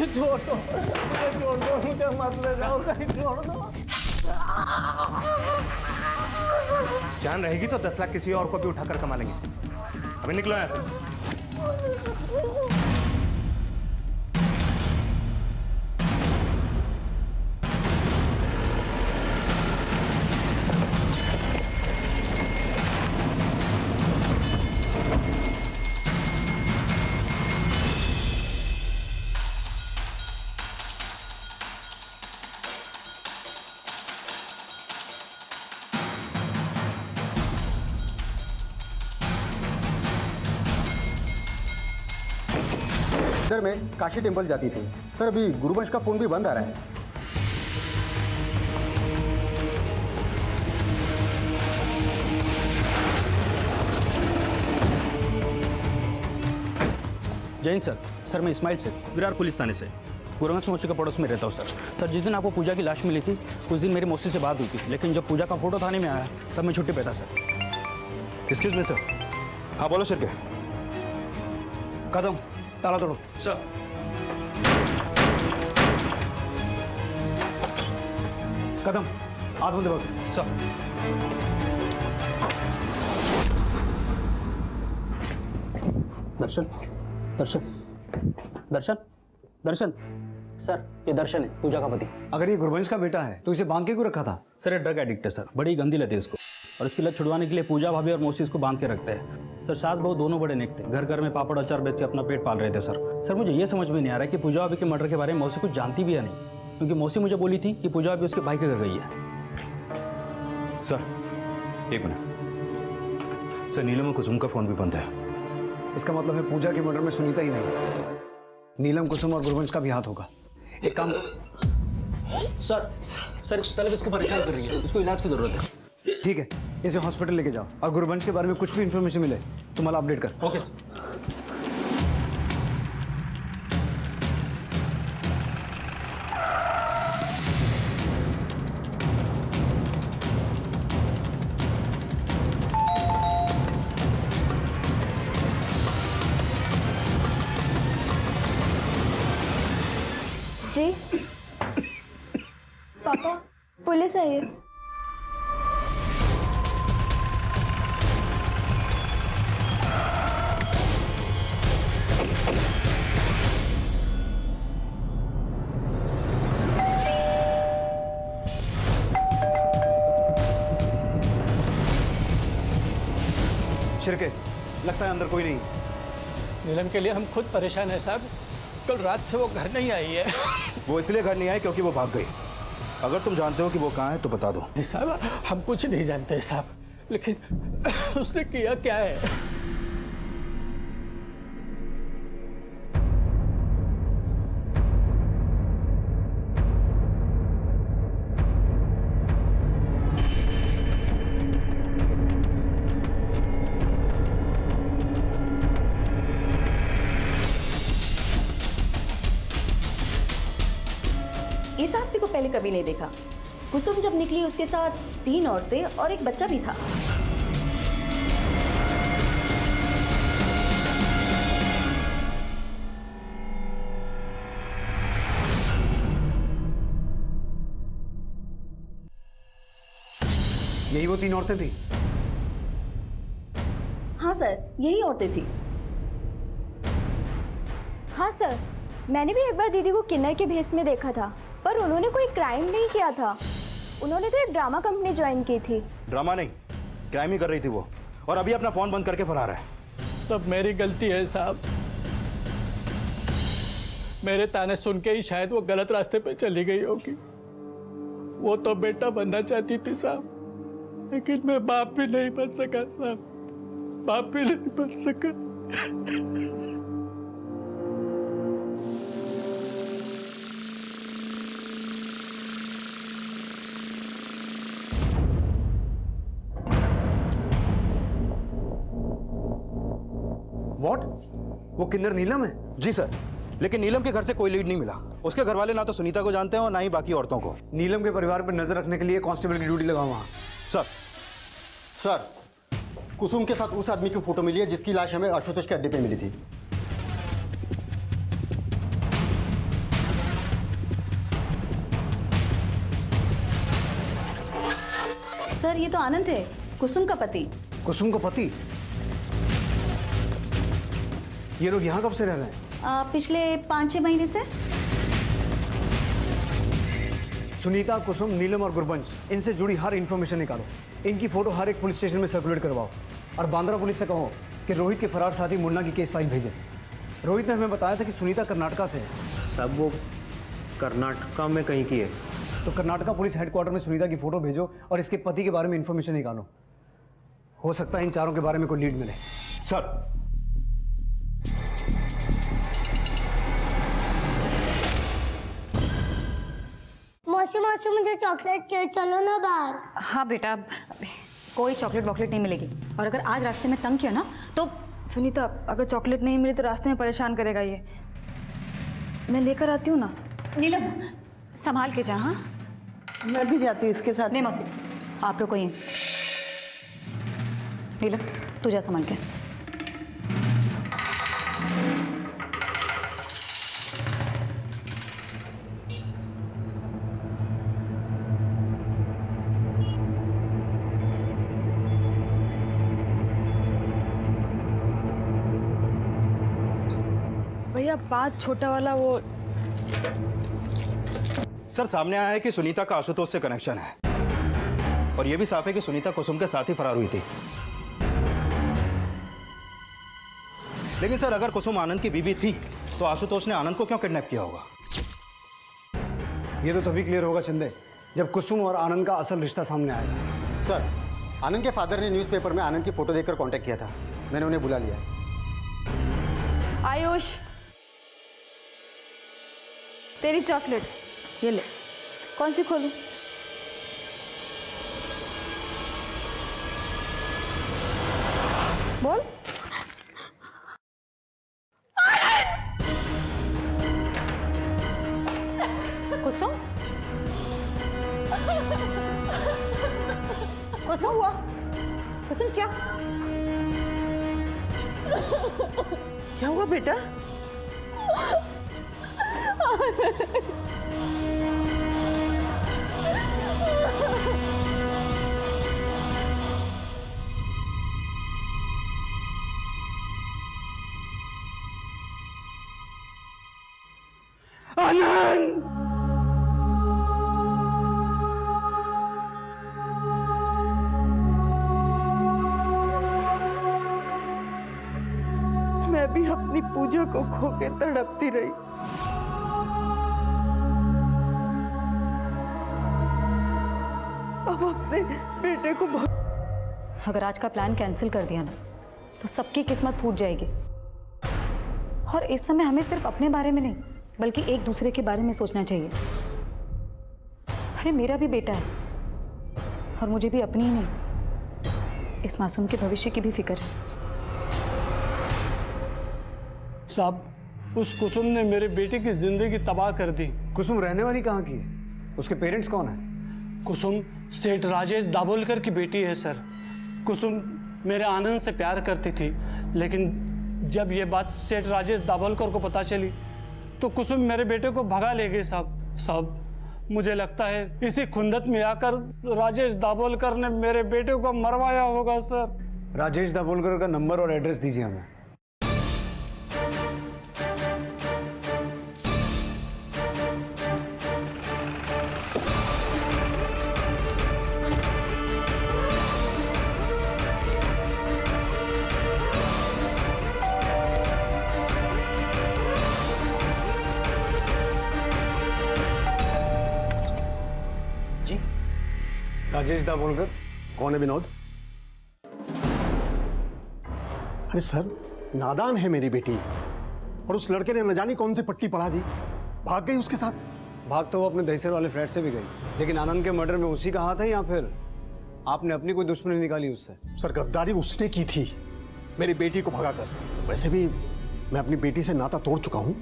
छोड़ दो, मुझे मत ले जाओ, कहीं छोड़ दो। जान रहेगी तो 10 लाख किसी और को भी उठाकर कमा लेंगे। अभी निकलो यहाँ से। सर मैं काशी टेम्पल जाती थी सर, अभी गुरुवंश का फ़ोन भी बंद आ रहा है। जैन सर, सर मैं इस्माइल से विरार पुलिस थाने से। गुरुवंश मौसी का पड़ोस में रहता हूँ सर। सर जिस दिन आपको पूजा की लाश मिली थी उस दिन मेरी मौसी से बात हुई थी, लेकिन जब पूजा का फोटो थाने में आया तब मैं छुट्टी पे था सर। Excuse me sir. हाँ बोलो सर। क्या कदम ताला तोड़ो सर। कदम हाथ बंद रखो सर। दर्शन, दर्शन, दर्शन, दर्शन। सर ये दर्शन है, पूजा का पति। अगर ये गुरुवंश का बेटा है तो इसे बांध के क्यों रखा था? सर ये ड्रग एडिक्ट है सर, बड़ी गंदी लत है इसको, और इसकी लत छुड़वाने के लिए पूजा भाभी और मौसी इसको बांध के रखते हैं। सर सास बहू दोनों बड़े नेक थे, घर घर में पापड़ अचार बेच के अपना पेट पाल रहे थे सर। मुझे ये समझ में नहीं आ रहा है कि पूजा भाभी के मर्डर के बारे में मौसी कुछ जानती भी या नहीं, क्योंकि मौसी मुझे बोली थी कि पूजा भाभी उसके भाई के घर गई है। सर एक मिनट सर, नीलम और कुसुम का फोन भी बंद है। इसका मतलब है पूजा के मर्डर में सुनीता ही नहीं, नीलम, कुसुम और गुरुवंश का भी हाथ होगा। एक काम सर, सर इस तलब इसको परेशान कर रही है, इसको इलाज की जरूरत है। ठीक है, इसे हॉस्पिटल लेके जाओ और गुरुवंश के बारे में कुछ भी इन्फॉर्मेशन मिले तो मला अपडेट कर। Okay sir. जी पापा, पुलिस आई है। शिरके, लगता है अंदर कोई नहीं। नीलम के लिए हम खुद परेशान हैं साहब, कल रात से वो घर नहीं आई है। वो इसलिए घर नहीं आए क्योंकि वो भाग गई। अगर तुम जानते हो कि वो कहाँ है तो बता दो। साहब हम कुछ नहीं जानते साहब, लेकिन उसने किया क्या है? इस आदमी को पहले कभी नहीं देखा। कुसुम जब निकली उसके साथ 3 औरतें और एक बच्चा भी था। यही वो 3 औरतें थी? हाँ सर, यही औरतें थी। हाँ सर, मैंने भी एक बार दीदी को किन्नर के भेस में देखा था, पर उन्होंने कोई क्राइम नहीं किया था। उन्होंने तो एक ड्रामा कंपनी ज्वाइन की थी। ड्रामा नहीं, क्राइम ही कर रही थी वो, और अभी अपना फोन बंद करके फरार है। सब मेरी गलती है साहब, मेरे ताने सुन के ही शायद वो गलत रास्ते पे चली गई होगी। वो तो बेटा बनना चाहती थी साहब, लेकिन मैं बाप भी नहीं बन सका साहब, बाप भी नहीं बन सका। व्हाट? वो किन्नर नीलम है? जी सर, लेकिन नीलम के घर से कोई लीड नहीं मिला। उसके घर वाले ना तो सुनीता को जानते हैं और ना ही बाकी औरतों को। नीलम के परिवार पर नजर रखने के लिए कांस्टेबल की ड्यूटी लगाओ वहाँ। सर कुसुम के साथ उस आदमी की फोटो मिली है जिसकी लाश हमें आशुतोष के अड्डे पे मिली थी। सर ये तो आनंद है, कुसुम का पति। कुसुम का पति? ये लोग यहाँ कब से रह रहे हैं? पिछले 5-6 महीने से। सुनीता, कुसुम, नीलम और गुरबंश, इनसे जुड़ी हर इंफॉर्मेशन निकालो। इनकी फोटो हर एक पुलिस स्टेशन में सर्कुलेट करवाओ और बांद्रा पुलिस से कहो कि रोहित के फरार साथी मुन्ना की केस फाइल भेजे। रोहित ने हमें बताया था कि सुनीता कर्नाटका से है। अब वो कर्नाटका में कहीं की है। तो कर्नाटका पुलिस हेडक्वार्टर में सुनीता की फोटो भेजो और इसके पति के बारे में इंफॉर्मेशन निकालो। हो सकता है इन चारों के बारे में कोई लीड मिले। सर, मौसी मौसी मुझे चॉकलेट चाहिए, चलो ना बाहर। हाँ बेटा, कोई चॉकलेट वॉकलेट नहीं मिलेगी, और अगर आज रास्ते में तंग किया ना तो। सुनीता, अगर चॉकलेट नहीं मिली तो रास्ते में परेशान करेगा ये। मैं लेकर आती हूँ ना। नीलम संभाल के जा। हाँ मैं भी जाती हूँ इसके साथ। नहीं मौसी, आप लोग को ही। नीलम तू जा संभाल के। भैया बात छोटा वाला वो। सर सामने आया है कि सुनीता का आशुतोष से कनेक्शन है और यह भी साफ है कि सुनीता कुसुम के साथ ही फरार हुई थी। लेकिन सर अगर कुसुम आनंद की बीवी थी तो आशुतोष ने आनंद को क्यों किडनैप किया होगा? ये तो तभी क्लियर होगा चंदे जब कुसुम और आनंद का असल रिश्ता सामने आएगा। सर, आनंद के फादर ने न्यूज़पेपर में आनंद की फोटो देखकर कांटेक्ट किया था। मैंने उन्हें बुला लिया। आयुष, तेरी चॉकलेट ये ले। कौन सी खोलूं? बोल। कुसुम, कुसुम हुआ? कुसुम क्या क्या हुआ बेटा? आनंद! मैं भी अपनी पूजा को खो के तड़पती रही। अब अपने बेटे को अगर आज का प्लान कैंसिल कर दिया ना तो सबकी किस्मत फूट जाएगी। और इस समय हमें सिर्फ अपने बारे में नहीं बल्कि एक दूसरे के बारे में सोचना चाहिए। अरे मेरा भी बेटा है और मुझे भी अपनी ही नहीं, इस मासूम के भविष्य की भी फिक्र है। साहब, उस कुसुम ने मेरे बेटे की जिंदगी तबाह कर दी। कुसुम रहने वाली कहाँ की है? उसके पेरेंट्स कौन है? कुसुम सेठ राजेश दाभोलकर की बेटी है सर। कुसुम मेरे आनंद से प्यार करती थी, लेकिन जब ये बात सेठ राजेश दाभोलकर को पता चली तो कुसुम मेरे बेटे को भगा ले गई साहब। मुझे लगता है इसी खुंदत में आकर राजेश दाभोलकर ने मेरे बेटे को मरवाया होगा सर। राजेश दाभोलकर का नंबर और एड्रेस दीजिए हमें। राजेश दाभोलकर कौन है? विनोद? अरे सर, नादान है मेरी बेटी और उस लड़के ने न जानी कौन सी पट्टी पढ़ा दी, भाग गई उसके साथ। भाग तो वो अपने दहीसर वाले फ्लैट से भी गई, लेकिन आनंद के मर्डर में उसी का हाथ है या फिर आपने अपनी कोई दुश्मनी निकाली उससे? सर, गद्दारी उसने की थी मेरी बेटी को भगाकर। वैसे भी मैं अपनी बेटी से नाता तोड़ चुका हूं,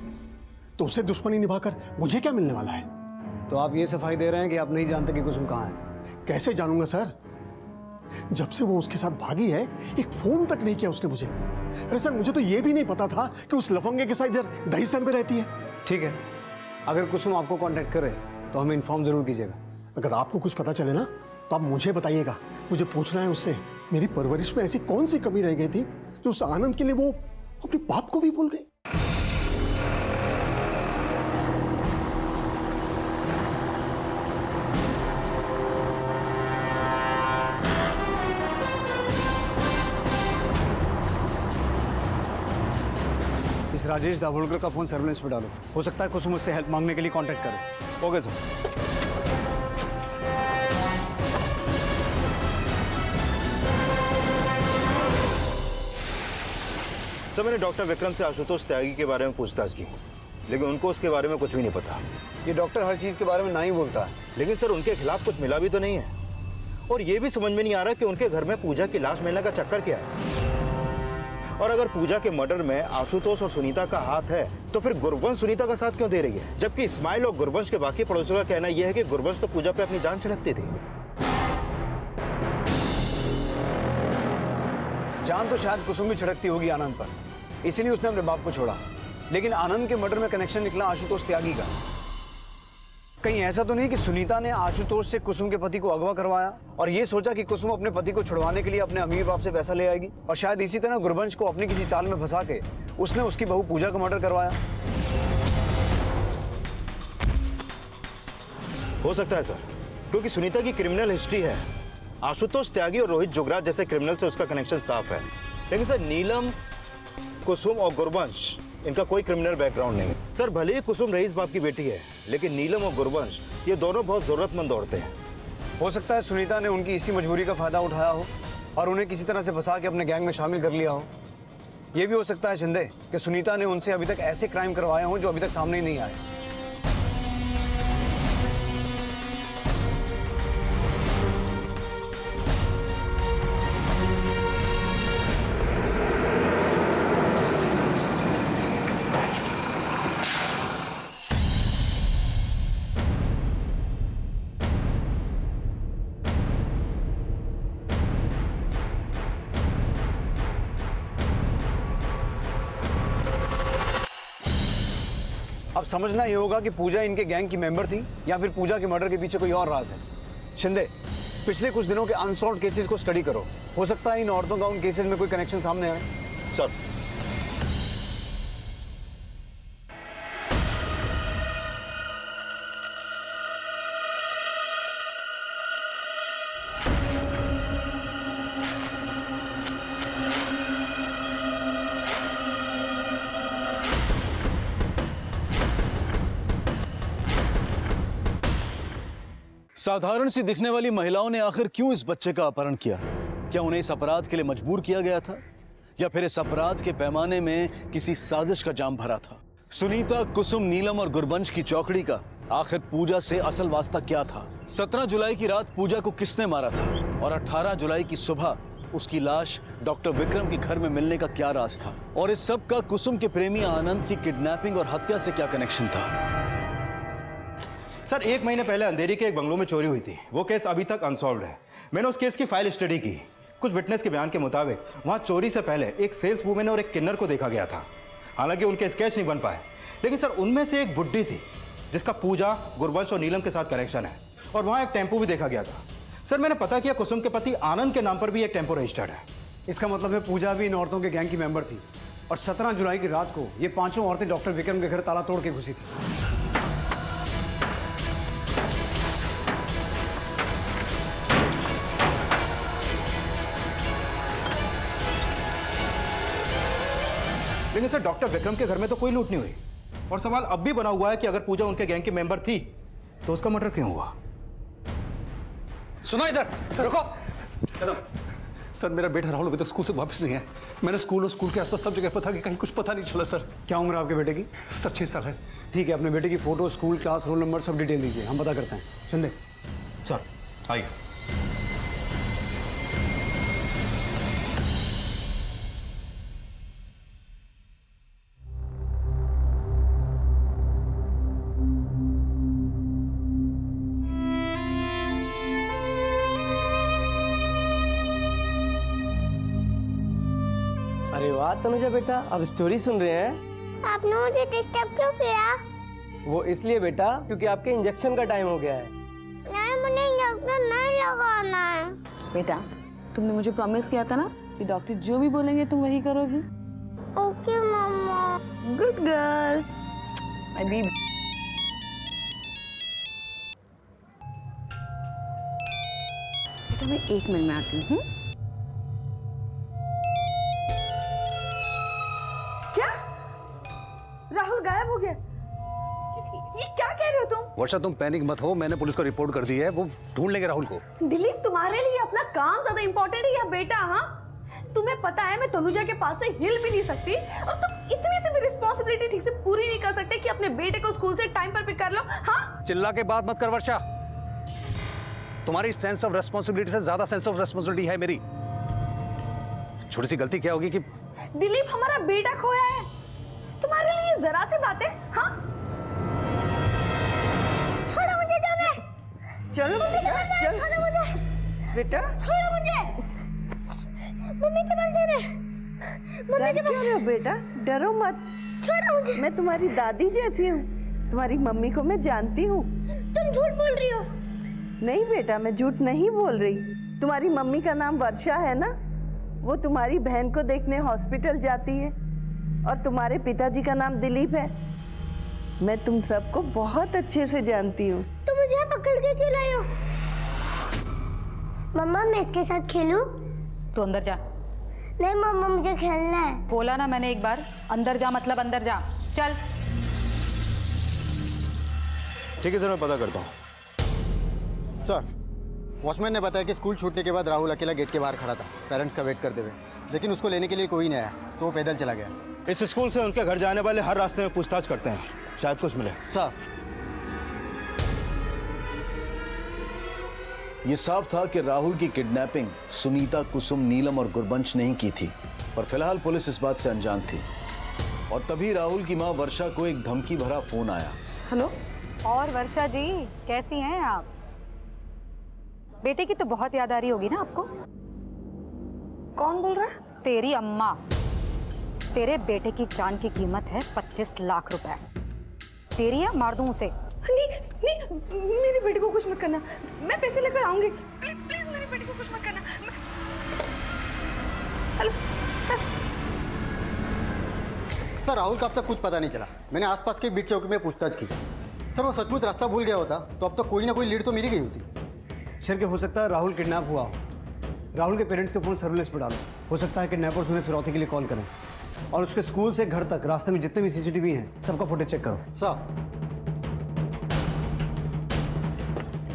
तो उससे दुश्मनी निभाकर मुझे क्या मिलने वाला है? तो आप ये सफाई दे रहे हैं कि आप नहीं जानते कि कुसुम कहाँ है? कैसे जानूंगा सर? जब से वो उसके साथ भागी है एक फोन तक नहीं किया उसने मुझे। अरे सर, मुझे तो ये भी नहीं पता था कि उस लफंगे के साथ इधर दहीसर में रहती है। ठीक है, अगर कुसुम आपको कांटेक्ट करे तो हमें इन्फॉर्म जरूर कीजिएगा। अगर आपको कुछ पता चले ना तो आप मुझे बताइएगा, मुझे पूछना है उससे, मेरी परवरिश में ऐसी कौन सी कमी रह गई थी जो उस आनंद के लिए वो अपने बाप को भी भूल गई। इस राजेश दाभोलकर का फोन सर्विलेंस पे डालो। हो सकता है कुसुम उससे हेल्प मांगने के लिए कांटेक्ट करे। Okay sir. सर मैंने डॉक्टर विक्रम से आशुतोष त्यागी के बारे में पूछताछ की, लेकिन उनको उसके बारे में कुछ भी नहीं पता। ये डॉक्टर हर चीज के बारे में ना ही बोलता है। लेकिन सर उनके खिलाफ कुछ मिला भी तो नहीं है, और ये भी समझ में नहीं आ रहा कि उनके घर में पूजा की लाश मिलने का चक्कर क्या है। और अगर पूजा के मर्डर में आशुतोष और सुनीता का हाथ है तो फिर गुरबंश सुनीता का साथ क्यों दे रही है, जबकि इस्माइल और गुरबंश के बाकी पड़ोसियों का कहना यह है कि गुरबंश तो पूजा पे अपनी जान छिड़कती थी। जान तो शायद कुसुम भी छिड़कती होगी आनंद पर, इसीलिए उसने अपने बाप को छोड़ा। लेकिन आनंद के मर्डर में कनेक्शन निकला आशुतोष त्यागी का। कहीं ऐसा तो नहीं कि सुनीता ने आशुतोष से कुसुम के पति को अगवा करवाया और ये सोचा कि कुसुम अपने पति को छुड़वाने के लिए अपने अमीर बाप से पैसा ले आएगी, और शायद इसी तरह गुरबंश को अपनी किसी चाल में फंसा के उसने उसकी बहू पूजा का मर्डर करवाया। हो सकता है सर, क्योंकि सुनीता की क्रिमिनल हिस्ट्री है। आशुतोष त्यागी और रोहित जुगराज जैसे क्रिमिनल से उसका कनेक्शन साफ है। लेकिन सर नीलम, कुसुम और गुरबंश, इनका कोई क्रिमिनल बैकग्राउंड नहीं है। सर भले ही कुसुम रईस बाप की बेटी है, लेकिन नीलम और गुरबंश ये दोनों बहुत जरूरतमंद औरतें हैं। हो सकता है सुनीता ने उनकी इसी मजबूरी का फायदा उठाया हो और उन्हें किसी तरह से फंसा के अपने गैंग में शामिल कर लिया हो। यह भी हो सकता है शिंदे कि सुनीता ने उनसे अभी तक ऐसे क्राइम करवाए हों जो अभी तक सामने ही नहीं आए। अब समझना ये होगा कि पूजा इनके गैंग की मेंबर थी या फिर पूजा के मर्डर के पीछे कोई और राज है। शिंदे, पिछले कुछ दिनों के अनसॉल्व्ड केसेस को स्टडी करो। हो सकता है इन औरतों का उन केसेस में कोई कनेक्शन सामने आए। सर साधारण सी दिखने वाली महिलाओं ने आखिर क्यों इस बच्चे का अपहरण किया? क्या उन्हें इस अपराध के लिए मजबूर किया गया था, या फिर इस अपराध के पैमाने में किसी साजिश का जाम भरा था? सुनीता, कुसुम, नीलम और गुरबंश की चौकड़ी का आखिर पूजा से असल वास्ता क्या था? 17 जुलाई की रात पूजा को किसने मारा था, और 18 जुलाई की सुबह उसकी लाश डॉक्टर विक्रम के घर में मिलने का क्या राज था? और इस सब का कुसुम के प्रेमी आनंद की किडनैपिंग और हत्या से क्या कनेक्शन था? सर 1 महीने पहले अंधेरी के एक बंगलों में चोरी हुई थी। वो केस अभी तक अनसॉल्व्ड है। मैंने उस केस की फाइल स्टडी की। कुछ विटनेस के बयान के मुताबिक वहां चोरी से पहले एक सेल्स वूमेन और एक किन्नर को देखा गया था। हालांकि उनके स्केच नहीं बन पाए, लेकिन सर उनमें से एक बुड्ढी थी जिसका पूजा, गुरबंश और नीलम के साथ कनेक्शन है, और वहां एक टेम्पो भी देखा गया था। सर मैंने पता किया, कुसुम के पति आनंद के नाम पर भी एक टेम्पो रजिस्टर्ड है। इसका मतलब है पूजा भी इन औरतों के गैंग की मेंबर थी, और 17 जुलाई की रात को ये पांचों औरतें डॉक्टर विक्रम के घर ताला तोड़ के घुसी थी। लेकिन सर डॉक्टर विक्रम के घर में तो कोई लूट नहीं हुई, और सवाल अब भी बना हुआ है कि अगर पूजा उनके गैंग की मेंबर थी तो उसका मर्डर क्यों हुआ? सुनो इधर, रुको। सर मेरा बेटा राहुल अभी तक स्कूल से वापस नहीं है। मैंने स्कूल और स्कूल के आसपास सब जगह पता कि कहीं कुछ पता नहीं चला सर। क्या उम्र है आपके बेटे की? सर 6 साल है। ठीक है, अपने बेटे की photo, school, class, roll number सब डिटेल दीजिए, हम पता करते हैं। शिंदे सर आइए। अरे वाह तनुजा बेटा, अब स्टोरी सुन रहे हैं। आपने मुझे डिस्टर्ब क्यों किया? वो इसलिए बेटा क्योंकि आपके इंजेक्शन का टाइम हो गया है। नहीं, मुझे इंजेक्शन नहीं लगाना है। बेटा, तुमने मुझे प्रॉमिस किया था ना कि डॉक्टर जो भी बोलेंगे तुम वही करोगी। ओके मम्मा। Good girl. अभी बेटा मैं 1 मिनट में आती हूँ। क्या राहुल गायब हो गया? ये क्या कह रहे हो तुम? वर्षा तुम पैनिक मत हो, मैंने पुलिस को रिपोर्ट कर दी है, वो ढूंढ लेंगे राहुल को। दिलीप, तुम्हारे लिए अपना काम ज्यादा इंपॉर्टेंट है या बेटा? हाँ, तुम्हें पता है मैं तनुजा के पास से हिल भी नहीं सकती और तुम इतनी से भी रिस्पॉन्सिबिलिटी ठीक से पूरी नहीं कर सकते कि अपने बेटे को स्कूल से टाइम पर पिक कर लो। हाँ, चिल्ला के बात मत कर वर्षा, तुम्हारी सेंस ऑफ रेस्पॉन्सिबिलिटी से ज्यादा सेंस ऑफ रेस्पॉन्सिबिलिटी है मेरी। छोटी सी गलती क्या होगी कि दिलीप हमारा बेटा खोया है, तुम्हारे लिए जरा सी बात है। हाँ, छोड़ो मुझे जाने। चलो चल छोड़ो मुझे बेटा। छोड़ो मुझे। मम्मी के पास जाना है। मम्मी के पास डरो बेटा, डरो मत। छोड़ो मुझे। मैं तुम्हारी दादी जैसी हूँ, तुम्हारी मम्मी को मैं जानती हूँ। तुम झूठ बोल रही हो। नहीं बेटा, मैं झूठ नहीं बोल रही। तुम्हारी मम्मी का नाम वर्षा है ना, वो तुम्हारी बहन को देखने हॉस्पिटल जाती है, और तुम्हारे पिताजी का नाम दिलीप है। मैं तुम सबको बहुत अच्छे से जानती हूँ। तुम मुझे यहाँ पकड़ के क्यों लाए हो? मम्मा मैं इसके साथ खेलूं? तू अंदर जा। नहीं मम्मा मुझे खेलना है। बोला ना मैंने एक बार, अंदर जा मतलब अंदर जा। चल। ठीक है सर, मैं पता करता हूँ। सर, वॉचमैन ने बताया कि स्कूल छूटने के बाद राहुल अकेला गेट के बाहर खड़ा था, पेरेंट्स का वेट करते हुए, लेकिन उसको लेने के लिए कोई नहीं आया, तो वो पैदल चला गया। इस स्कूल से उनके घर जाने वाले हर रास्ते में पूछताछ करते हैं, शायद कुछ मिले। सर, ये साफ था कि राहुल की किडनैपिंग सुनीता, कुसुम, नीलम और गुरबंश नहीं की थी, पर फिलहाल पुलिस इस बात से अनजान थी। और तभी राहुल की मां वर्षा को एक धमकी भरा फोन आया। हेलो। और वर्षा जी कैसी हैं आप? बेटे की तो बहुत याद आ रही होगी ना आपको? कौन बोल रहा है? तेरी अम्मा। तेरे बेटे की जान की कीमत है 25 लाख रुपए। तेरी या मार दूं उसे? नहीं नहीं, मेरे बेटे को कुछ मत करना, मैं पैसे लेकर आऊंगी। प्लीज प्लीज मेरे बेटे को कुछ मत करना। हेलो। सर राहुल का अब तक कुछ पता नहीं चला। मैंने आसपास के बीट चौकी में पूछताछ की। सर वो सचमुच रास्ता भूल गया होता तो अब तक कोई ना कोई लीड तो मिल ही गई होती। सर के हो सकता है राहुल किडनैप हुआ हो। राहुल के पेरेंट्स के फोन सर्विलेंस पर डालो, हो सकता है किडनैपर्स उन्हें फिरौती के लिए कॉल करें। और उसके स्कूल से घर तक रास्ते में जितने भी सीसीटीवी हैं सबका फुटेज चेक करो।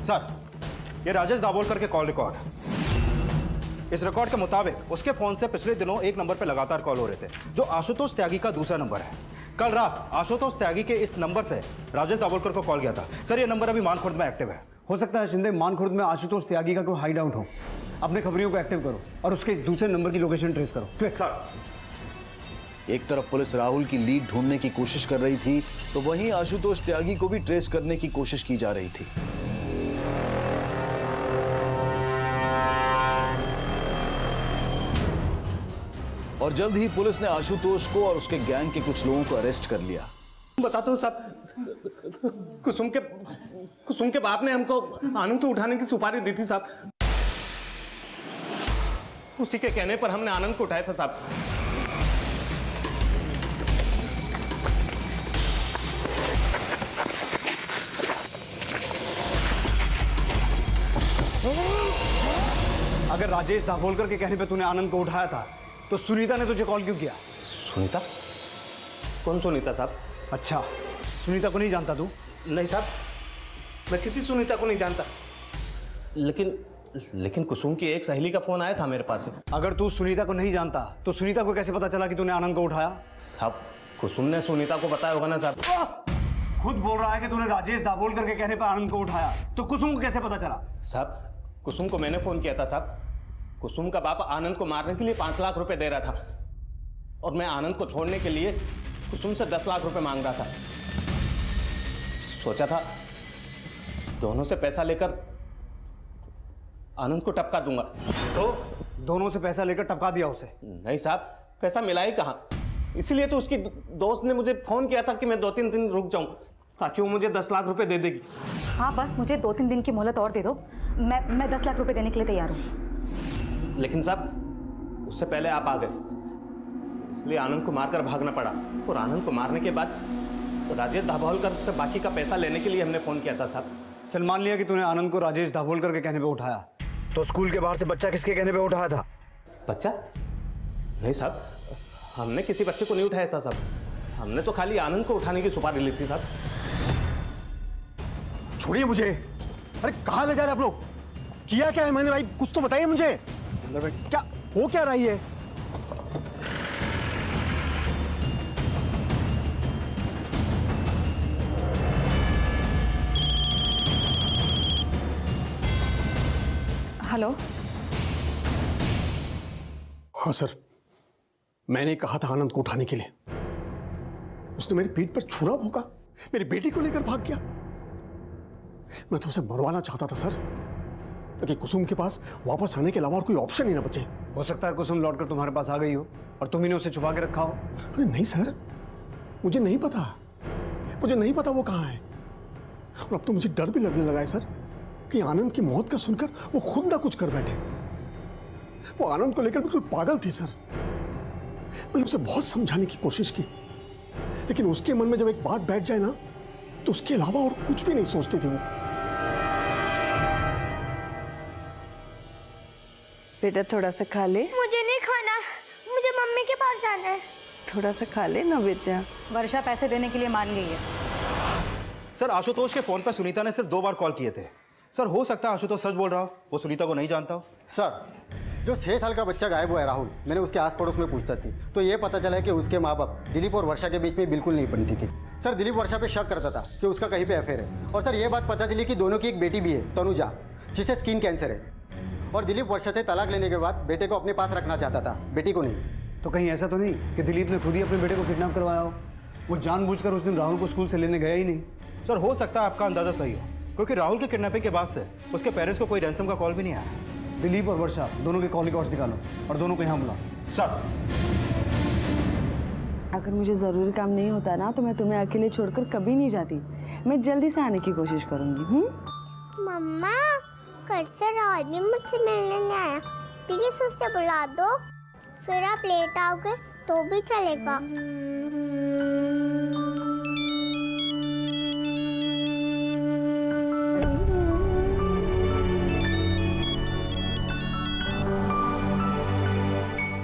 सर, ये राजेश दाभोलकर के कॉल रिकॉर्ड। इस रिकॉर्ड के मुताबिक उसके फोन से पिछले दिनों एक नंबर पर लगातार कॉल हो रहे थे, जो आशुतोष त्यागी का दूसरा नंबर है। कल रात आशुतोष त्यागी के इस नंबर से राजेश दाभोलकर को कॉल किया था। सर, ये नंबर अभी मानखुर्द में एक्टिव है। हो सकता है शिंदे मानखुर्द में आशुतोष त्यागी का कोई हाइड आउट हो। अपने खबरियों को एक्टिव करो और उसके इस दूसरे नंबर की लोकेशन ट्रेस करो। सर, एक तरफ पुलिस राहुल की लीड ढूंढने की कोशिश कर रही थी, तो वहीं आशुतोष त्यागी को भी ट्रेस करने की कोशिश की जा रही थी। और जल्द ही पुलिस ने आशुतोष को और उसके गैंग के कुछ लोगों को अरेस्ट कर लिया। बताता हूँ साहब, कुसुम के बाप ने हमको आनंद को उठाने की सुपारी दी थी साहब। उसी के कहने पर हमने आनंद को उठाया था साहब। अगर राजेश दाभोलकर के कहने पे तूने आनंद को उठाया था तो सुनीता ने तुझे कॉल क्यों किया? सुनीता? कौन सुनीता साहब? अच्छा, सुनीता को नहीं जानता तू? नहीं साहब, मैं किसी सुनीता को नहीं जानता। लेकिन कुसुम की एक सहेली का फोन आया था मेरे पास में। अगर तू सुनीता को नहीं जानता तो सुनीता को कैसे पता चला कि तूने आनंद को उठाया? साहब, कुसुम ने सुनीता को बताया होगा ना साहब। खुद बोल रहा है कि तूने राजेश दाभोलकर के कहने पर आनंद को उठाया, तो कुसुम को कैसे पता चला? साहब, कुसुम को मैंने फोन किया था साहब। कुसुम का बाप आनंद को मारने के लिए 5 लाख रुपए दे रहा था, और मैं आनंद को छोड़ने के लिए कुसुम से 10 लाख रुपए मांग रहा था। सोचा था दोनों से पैसा लेकर आनंद को टपका दूंगा। तो दोनों से पैसा लेकर टपका दिया उसे? नहीं साहब, पैसा मिला ही कहाँ। इसीलिए तो उसकी दोस्त ने मुझे फोन किया था कि मैं 2-3 दिन रुक जाऊं, ताकि वो मुझे 10 लाख रुपए दे देगी। हाँ, बस मुझे 2-3 दिन की मोहलत और दे दो। मैं 10 लाख रुपए देने के लिए तैयार हूँ। लेकिन साहब उससे पहले आप आ गए, इसलिए आनंद को मारकर भागना पड़ा। और आनंद को मारने के बाद तो राजेश दाभोलकर से बाकी का पैसा लेने के लिए हमने फ़ोन किया था साहब। चल मान लिया कि तूने आनंद को राजेश दाभोलकर के कहने पे उठाया, तो स्कूल के बाहर से बच्चा किसके कहने पे उठाया था? बच्चा? नहीं साहब, हमने किसी बच्चे को नहीं उठाया था साहब, हमने तो खाली आनंद को उठाने की सुपारी ली थी साहब। छोड़िए मुझे। अरे कहाँ ले जा रहे आप लोग? किया क्या है मैंने भाई, कुछ तो बताइए मुझे। क्या हो क्या रही है? हेलो। हाँ सर, मैंने कहा था आनंद को उठाने के लिए, उसने मेरी पीठ पर छुरा भोंका, मेरी बेटी को लेकर भाग गया। मैं तो उसे मरवाना चाहता था सर, ताकि कुसुम के पास वापस आने के अलावा और कोई ऑप्शन ही ना बचे। हो सकता है कुसुम लौटकर तुम्हारे पास आ गई हो और तुम ही ने उसे छुपा के रखा हो। अरे नहीं सर, मुझे नहीं पता, मुझे नहीं पता वो कहाँ है। और अब तो मुझे डर भी लगने लगा है सर कि आनंद की मौत का सुनकर वो खुद ना कुछ कर बैठे। वो आनंद को लेकर बिल्कुल पागल थी सर। मैंने उसे बहुत समझाने की कोशिश की, लेकिन उसके मन में जब एक बात बैठ जाए ना, तो उसके अलावा और कुछ भी नहीं सोचती थी वो। बेटा थोड़ा सा खा ले। मुझे नहीं खाना, मुझे मम्मी के पास जाना है। थोड़ा सा खा ले ना बेटा। वर्षा पैसे देने के लिए मान गई है। सर आशुतोष के फोन पर सुनीता ने सिर्फ 2 बार कॉल किए थे। सर हो सकता है आशुतोष सच बोल रहा हो, वो सुनीता को नहीं जानता हो। सर जो 6 साल का बच्चा गायब हुआ है राहुल, मैंने उसके आस पड़ोस में पूछताछ की तो ये पता चला है कि उसके माँ बाप दिलीप और वर्षा के बीच में बिल्कुल नहीं बनती थी। सर दिलीप वर्षा पे शक करता था कि उसका कहीं पे अफेयर है। और सर ये बात पता चली कि दोनों की एक बेटी भी है, तनुजा, जिसे स्किन कैंसर है। और दिलीप वर्षा से तलाक लेने के बाद बेटे को अपने पास रखना चाहता था, बेटी को नहीं। तो कहीं ऐसा तो नहीं कि दिलीप ने खुद ही अपने बेटे को किडनैप करवाया हो? वो जानबूझकर उस दिन राहुल को स्कूल से लेने गया ही नहीं। सर हो सकता है आपका अंदाजा सही हो, क्योंकि राहुल के किडनैपिंग के बाद से उसके पेरेंट्स को कोई रैंसम का कॉल भी नहीं आया। दिलीप और वर्षा दोनों के कॉल रिकॉर्ड्स निकालो और दोनों को यहाँ बुलाओ। सर अगर मुझे ज़रूरी काम नहीं होता ना, तो मैं तुम्हें अकेले छोड़कर कभी नहीं जाती। मैं जल्दी से आने की कोशिश करूंगी। मम्मा, कल से राहुल भी मुझसे मिलने नहीं आया, प्लीज उससे बुला दो, फिर आप लेट आओगे तो भी चलेगा।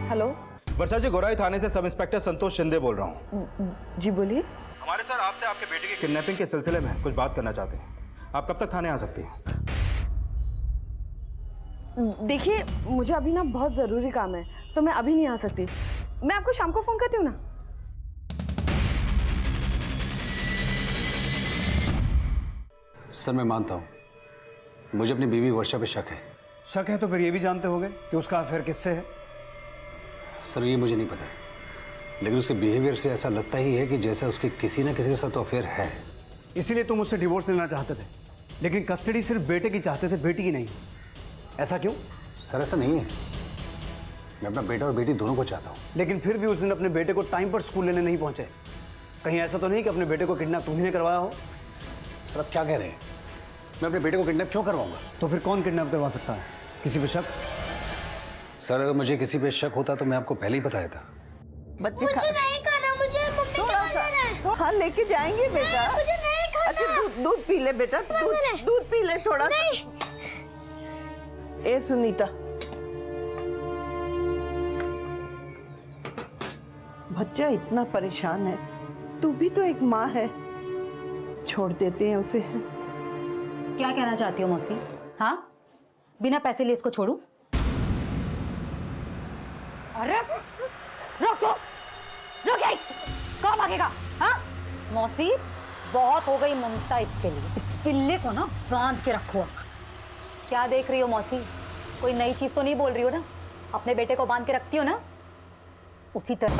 हेलो। वर्षा जी, गोराई थाने से सब इंस्पेक्टर संतोष शिंदे बोल रहा हूँ। जी बोलिए। हमारे सर आपसे आपके बेटे की किडनैपिंग के सिलसिले में कुछ बात करना चाहते हैं। आप कब तक थाने आ सकती हैं? देखिए मुझे अभी ना बहुत ज़रूरी काम है, तो मैं अभी नहीं आ सकती। मैं आपको शाम को फ़ोन करती हूँ ना। सर मैं मानता हूँ, मुझे अपनी बीवी वर्षा पे शक है। शक है तो फिर ये भी जानते होंगे कि उसका अफेयर किससे है? सर ये मुझे नहीं पता, लेकिन उसके बिहेवियर से ऐसा लगता ही है कि जैसे उसके किसी न किसी के साथ तो अफेयर है। इसीलिए तुम उससे डिवोर्स लेना चाहते थे, लेकिन कस्टडी सिर्फ बेटे की चाहते थे, बेटी की नहीं। ऐसा क्यों? सर ऐसा नहीं है, मैं अपना बेटा और बेटी दोनों को चाहता हूँ। लेकिन फिर भी उस दिन अपने बेटे को टाइम पर स्कूल लेने नहीं पहुंचे। कहीं ऐसा तो नहीं कि अपने बेटे को किडनैप तुम्ही करवाया हो? सर आप क्या कह रहे हैं? मैं अपने बेटे को किडनैप क्यों करवाऊंगा? तो फिर कौन किडनैप करवा सकता है? किसी पे शक? सर अगर मुझे किसी पे शक होता तो मैं आपको पहले ही बताया था। बच्चे मुझे नहीं खाना, मुझे मम्मी के पास जाना है। हाँ लेके जाएंगे बेटा। मुझे नहीं खाना। अच्छा दूध पी ले बेटा, दूध पी ले थोड़ा। नहीं। ए सुनीता, बच्चा इतना परेशान है, तू भी तो एक माँ है, छोड़ देते हैं उसे। क्या कहना चाहती हो मौसी? हाँ, बिना पैसे लिए इसको छोड़ूं? अरे रोको, रुक गई, कहाँ भागेगा? हाँ मौसी, बहुत हो गई ममता इसके लिए। इस पिल्ले को ना बांध के रखो। क्या देख रही हो मौसी? कोई नई चीज तो नहीं बोल रही हो ना? अपने बेटे को बांध के रखती हो ना, उसी तरह।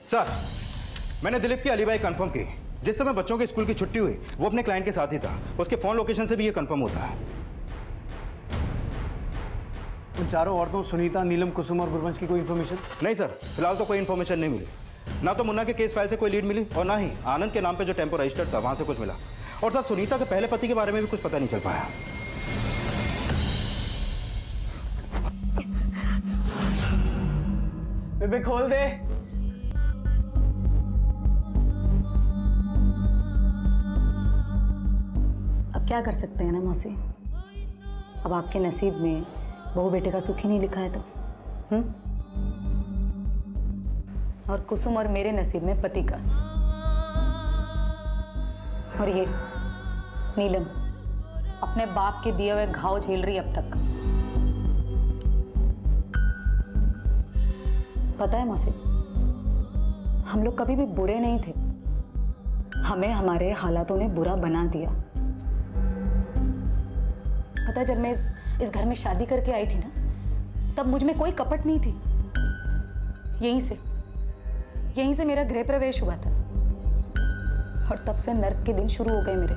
सर मैंने दिलीप की अलीबाई कंफर्म की। जिस समय बच्चों के स्कूल की छुट्टी हुई वो अपने क्लाइंट के साथ ही था। उसके फोन लोकेशन से भी ये कंफर्म होता है। उन चारों औरतों सुनीता, नीलम, कुसुम और गुरवंश की कोई इन्फॉर्मेशन? नहीं सर, फिलहाल तो कोई इन्फॉर्मेशन नहीं मिली। ना तो मुन्ना के केस फाइल से कोई लीड मिली और ना ही आनंद के नाम पे जो टेम्पो रजिस्टर्ड था वहां से कुछ मिला। और सर सुनीता के पहले पति के बारे में भी कुछ पता नहीं चल पाया। बेबे खोल दे। अब क्या कर सकते हैं ना मौसी, अब आपके नसीब में बहू बेटे का सुख ही नहीं लिखा है तो और कुसुम और मेरे नसीब में पति का। और ये नीलम अपने बाप के दिए हुए घाव झेल रही अब तक। पता है मौसी, हम लोग कभी भी बुरे नहीं थे, हमें हमारे हालातों ने बुरा बना दिया। पता है, जब मैं इस घर में शादी करके आई थी ना, तब मुझ में कोई कपट नहीं थी। यहीं से मेरा गृह प्रवेश हुआ था और तब से नर्क के दिन शुरू हो गए मेरे।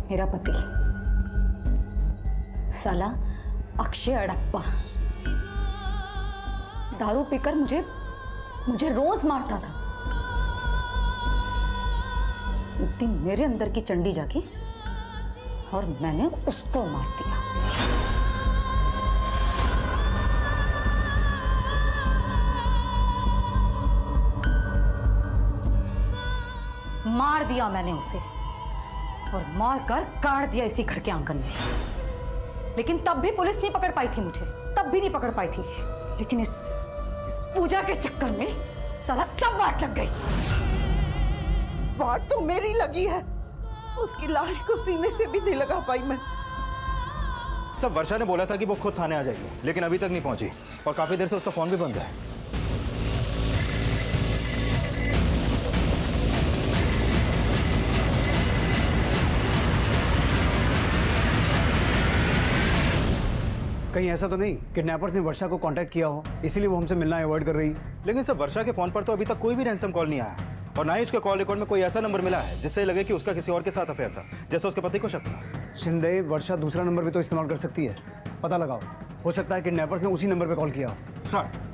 मेरा पति साला अक्षय अड़प्पा दारू पीकर मुझे रोज मारता था। एक दिन मेरे अंदर की चंडी जागी और मैंने उसको मार दिया। मार दिया मैंने उसे और मार कर काट दिया इसी घर के आंगन में। लेकिन तब भी पुलिस नहीं पकड़ पाई थी मुझे, तब भी नहीं पकड़ पाई थी। लेकिन इस पूजा के चक्कर में साला सब वाट लग गई। वाट तो मेरी लगी है, उसकी लाश को सीने से भी नहीं लगा पाई मैं। सब वर्षा ने बोला था कि वो खुद थाने आ जाएगी, लेकिन अभी तक नहीं पहुंची और काफी देर से उसका फोन भी बंद है। कहीं ऐसा तो नहीं किडनैपर्स ने वर्षा को कांटेक्ट किया हो, इसीलिए वो हमसे मिलना अवॉइड कर रही है। लेकिन सर वर्षा के फोन पर तो अभी तक कोई भी रैंसम कॉल नहीं आया और ना ही उसके कॉल रिकॉर्ड में कोई ऐसा नंबर मिला है जिससे लगे कि उसका किसी और के साथ अफेयर था, जैसे उसके पति को शक था। शिंदे, वर्षा दूसरा नंबर भी तो इस्तेमाल कर सकती है, पता लगाओ। हो सकता है किडनैपर्स ने उसी नंबर पे कॉल किया हो। सर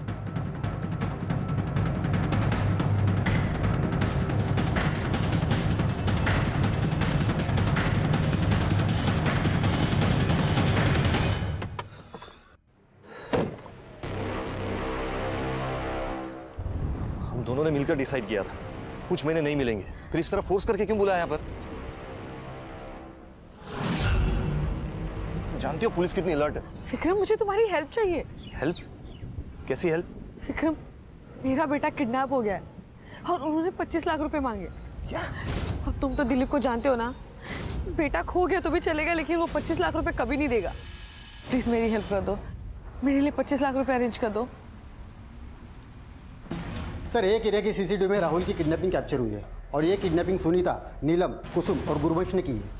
दोनों ने मिलकर डिसाइड किया था कुछ महीने नहीं मिलेंगे, फिर इस तरह फोर्स करके क्यों बुलाया यहाँ पर? जानती हो पुलिस कितनी अलर्ट है। विक्रम, मुझे तुम्हारी हेल्प चाहिए। हेल्प? कैसी हेल्प? विक्रम, मेरा बेटा किडनैप हो गया है और उन्होंने 25 लाख रुपए मांगे। क्या? अब तुम तो दिलीप को जानते हो ना, बेटा खो गया तो भी चलेगा, लेकिन वो 25 लाख रुपए कभी नहीं देगा। प्लीज मेरी हेल्प कर दो, मेरे लिए 25 लाख रुपए अरेंज कर दो। सर, एक एरिया की सीसीटीवी में राहुल की किडनैपिंग कैप्चर हुई है और ये किडनैपिंग सुनीता, नीलम, कुसुम और गुरवंश ने की है।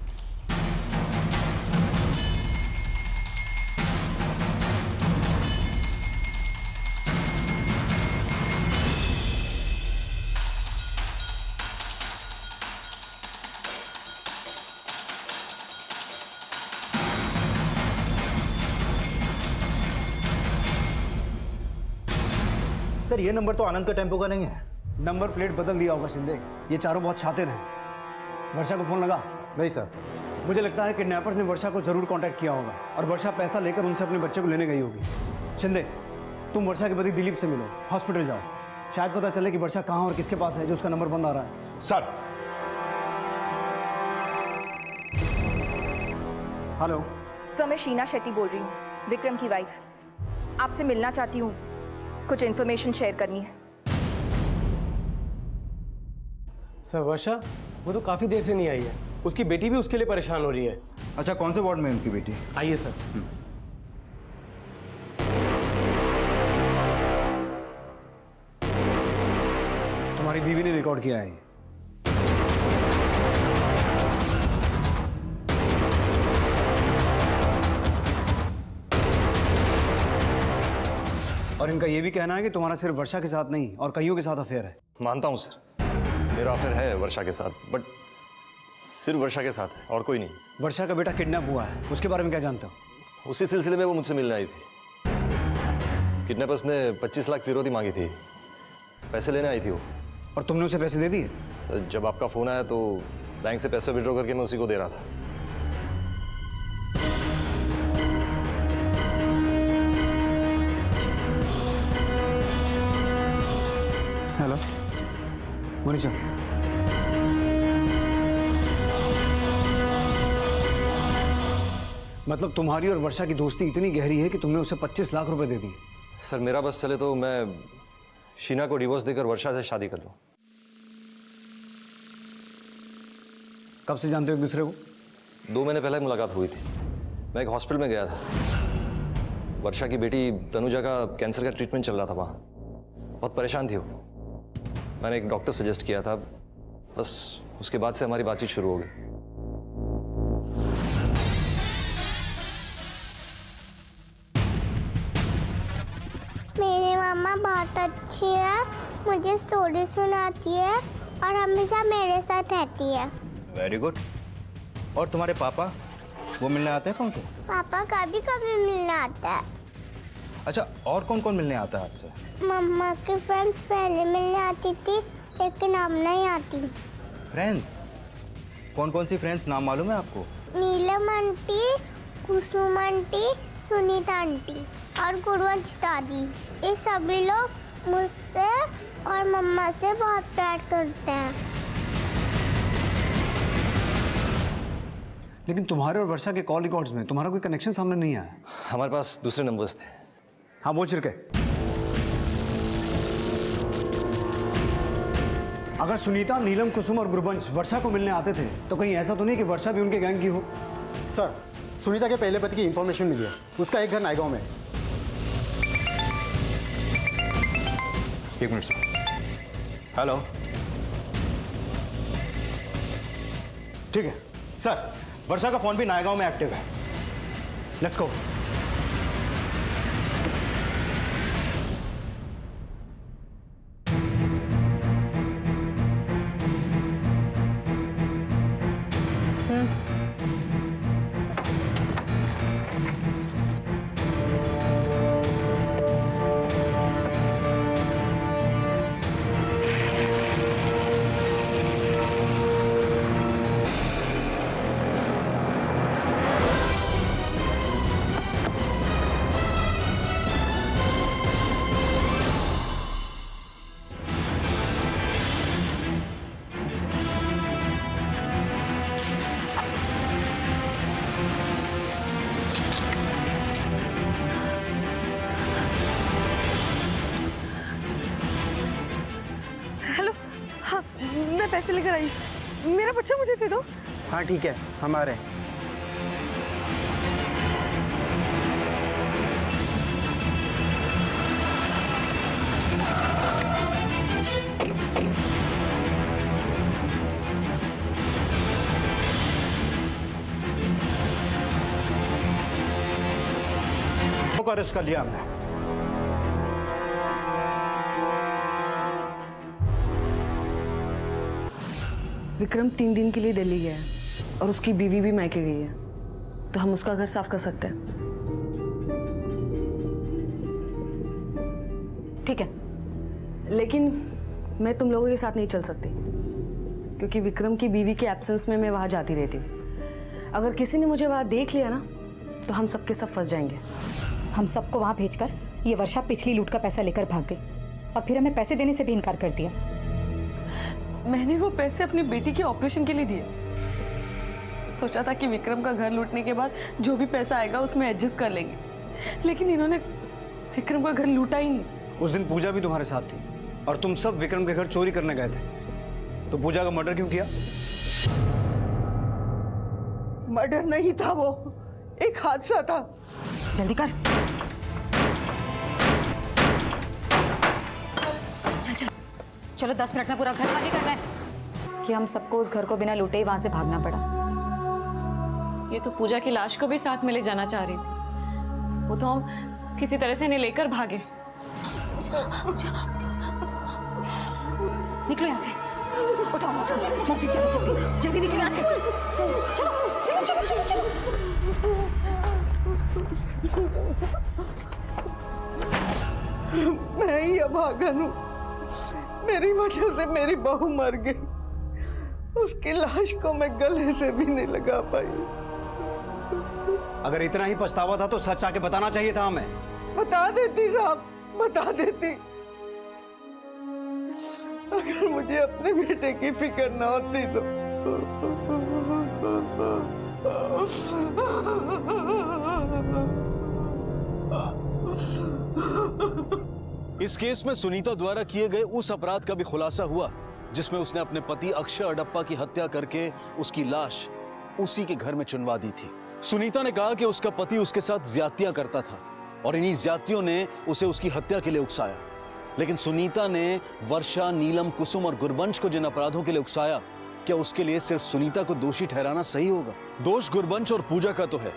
सर ये नंबर तो आनंद का टेम्पो का नहीं है। नंबर प्लेट बदल दिया होगा शिंदे, ये चारों बहुत शातिर हैं। वर्षा को फोन लगा? नहीं सर। मुझे लगता है किडनैपर्स ने वर्षा को जरूर कांटेक्ट किया होगा और वर्षा पैसा लेकर उनसे अपने बच्चे को लेने गई होगी। शिंदे, तुम वर्षा के पति दिलीप से मिलो, हॉस्पिटल जाओ, शायद पता चले कि वर्षा कहाँ और किसके पास है जो उसका नंबर बंद आ रहा है। सर। हेलो सर, मैं शीना शेट्टी बोल रही हूँ, विक्रम की वाइफ। आपसे मिलना चाहती हूँ, कुछ इन्फॉर्मेशन शेयर करनी है। सर, वर्षा वो तो काफी देर से नहीं आई है, उसकी बेटी भी उसके लिए परेशान हो रही है। अच्छा, कौन से वार्ड में उनकी बेटी? आइए सर। तुम्हारी बीवी ने रिकॉर्ड किया है। और इनका ये भी कहना है कि तुम्हारा सिर्फ वर्षा के साथ नहीं और कईयों के साथ अफेयर है। मानता हूँ सर, मेरा अफेयर है वर्षा के साथ, बट सिर्फ वर्षा के साथ है और कोई नहीं। वर्षा का बेटा किडनैप हुआ है, उसके बारे में क्या जानते हो? उसी सिलसिले में वो मुझसे मिलने आई थी। किडनैपर्स ने 25 लाख फिरौती मांगी थी, पैसे लेने आई थी वो। और तुमने उसे पैसे दे दिए? सर जब आपका फ़ोन आया तो बैंक से पैसे विड्रॉ करके मैं उसी को दे रहा था। हेलो मनीषा, मतलब तुम्हारी और वर्षा की दोस्ती इतनी गहरी है कि तुमने उसे 25 लाख रुपए दे दिए? सर मेरा बस चले तो मैं शीना को डिवोर्स देकर वर्षा से शादी कर लूँ। कब से जानते हो एक दूसरे को? 2 महीने पहले मुलाकात हुई थी। मैं एक हॉस्पिटल में गया था। वर्षा की बेटी तनुजा का कैंसर का ट्रीटमेंट चल रहा था वहाँ। बहुत परेशान थी वो। मैंने एक डॉक्टर सजेस्ट किया था, बस उसके बाद से हमारी बातचीत शुरू हो गई। मेरी मम्मा बहुत अच्छी है, मुझे स्टोरी सुनाती है और हमेशा मेरे साथ रहती है। Very good. और तुम्हारे पापा, वो मिलने आते हैं तुमसे? पापा कभी कभी मिलने आता है। अच्छा, और कौन कौन मिलने आता है आपसे? मम्मा की फ्रेंड्स पहले मिलने आती थी, लेकिन अब नहीं आती। फ्रेंड्स? कौन कौन सी फ्रेंड्स, नाम मालूम है आपको? नीलम आंटी, कुसुम आंटी, सुनीता आंटी और गुरुवंश दादी। ये सभी लोग मुझसे और मम्मा से बहुत प्यार करते हैं। लेकिन तुम्हारे और वर्षा के कॉल रिकॉर्ड्स में तुम्हारा कोई कनेक्शन सामने नहीं आया। हमारे पास दूसरे नंबर्स थे। हाँ बोल चिरके। अगर सुनीता, नीलम, कुसुम और गुरबंश वर्षा को मिलने आते थे तो कहीं ऐसा तो नहीं कि वर्षा भी उनके गैंग की हो? सर सुनीता के पहले पति की इंफॉर्मेशन मिली है, उसका एक घर नायगांव में है। एक मिनट सर। हेलो, ठीक है सर, वर्षा का फोन भी नायगांव में एक्टिव है। Let's go. हेलो, हाँ मैं पैसे लेकर आई। मेरा बच्चा मुझे दे दो। हाँ ठीक है, हम आ रहे हैं। को अरेस्ट कर लिया हमने। विक्रम 3 दिन के लिए दिल्ली गया है और उसकी बीवी भी मायके गई है, तो हम उसका घर साफ कर सकते हैं। ठीक है, लेकिन मैं तुम लोगों के साथ नहीं चल सकती, क्योंकि विक्रम की बीवी के एब्सेंस में मैं वहाँ जाती रहती हूँ। अगर किसी ने मुझे वहाँ देख लिया ना, तो हम सबके सब फंस जाएंगे। हम सबको वहाँ भेजकर ये वर्षा पिछली लूट का पैसा लेकर भाग गई और फिर हमें पैसे देने से भी इनकार कर दिया। मैंने वो पैसे अपनी बेटी के ऑपरेशन के लिए दिए। सोचा था कि विक्रम का घर लूटने के बाद जो भी पैसा आएगा उसमें एडजस्ट कर लेंगे, लेकिन इन्होंने विक्रम का घर लूटा ही नहीं। उस दिन पूजा भी तुम्हारे साथ थी और तुम सब विक्रम के घर चोरी करने गए थे, तो पूजा का मर्डर क्यों किया? मर्डर नहीं था, वो एक हादसा था। जल्दी कर। चल चल, चलो 10 मिनट में पूरा घर खाली करना है। कि हम सबको उस घर को बिना लूटे ही वहां से भागना पड़ा। ये तो पूजा की लाश को भी साथ में ले जाना चाह रही थी, वो तो हम किसी तरह से इन्हें लेकर भागे। निकलो यहाँ से, उठाओ मौसी, मौसी चलो जल्दी जल्दी निकलो यहाँ से। चलो चलो चलो चलो चलो। मैं ही अभागन हूँ, मेरी वजह से मेरी बहू मर गई। उसकी लाश को मैं गले से भी नहीं लगा पाई। अगर इतना ही पछतावा था तो सच आके बताना चाहिए था हमें। बता देती साहब, बता देती। अगर मुझे अपने बेटे की फिक्र ना होती तो। इस केस में सुनीता द्वारा किए गए उस अपराध का भी खुलासा हुआ जिसमें उसने अपने पति अक्षय अडप्पा की हत्या करके उसकी लाश उसी के घर में चुनवा दी थी। सुनीता ने कहा कि उसका पति उसके साथ ज्यादतियां करता था और इन्हीं ज्यादतियों ने उसे उसकी हत्या के लिए उकसाया। लेकिन सुनीता ने वर्षा, नीलम, कुसुम और गुरबंश को जिन अपराधों के लिए उकसाया, क्या उसके लिए सिर्फ सुनीता को दोषी ठहराना सही होगा? दोष गुरबंश और पूजा का तो है,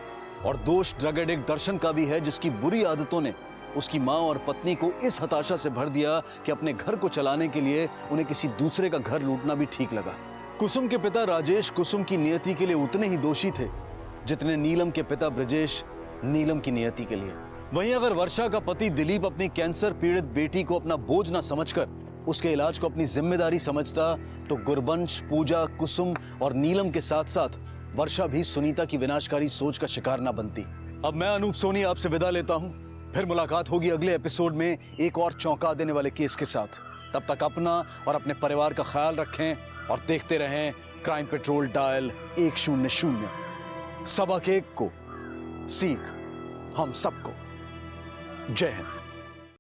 और दोष ड्रग एडिक्ट दर्शन का भी है, जिसकी बुरी आदतों ने उसकी माँ और पत्नी को इस हताशा से भर दिया कि अपने घर को चलाने के लिए उन्हें किसी दूसरे का घर लूटना भी ठीक लगा। कुसुम के पिता राजेश कुसुम की नियति के लिए उतने ही दोषी थे जितने नीलम के पिता ब्रजेश नीलम की नियति के लिए। वहीं अगर वर्षा का पति दिलीप अपनी कैंसर पीड़ित बेटी को अपना बोझ ना समझकर उसके इलाज को अपनी जिम्मेदारी समझता, तो गुरबंश, पूजा, कुसुम और नीलम के साथ साथ वर्षा भी सुनीता की विनाशकारी सोच का शिकार ना बनती। अब मैं अनूप सोनी आपसे विदा लेता हूं। फिर मुलाकात होगी अगले एपिसोड में एक और चौंका देने वाले केस के साथ। तब तक अपना और अपने परिवार का ख्याल रखें और देखते रहें क्राइम पेट्रोल डायल 100। सबक एक को सीख हम सबको। जय हिंद।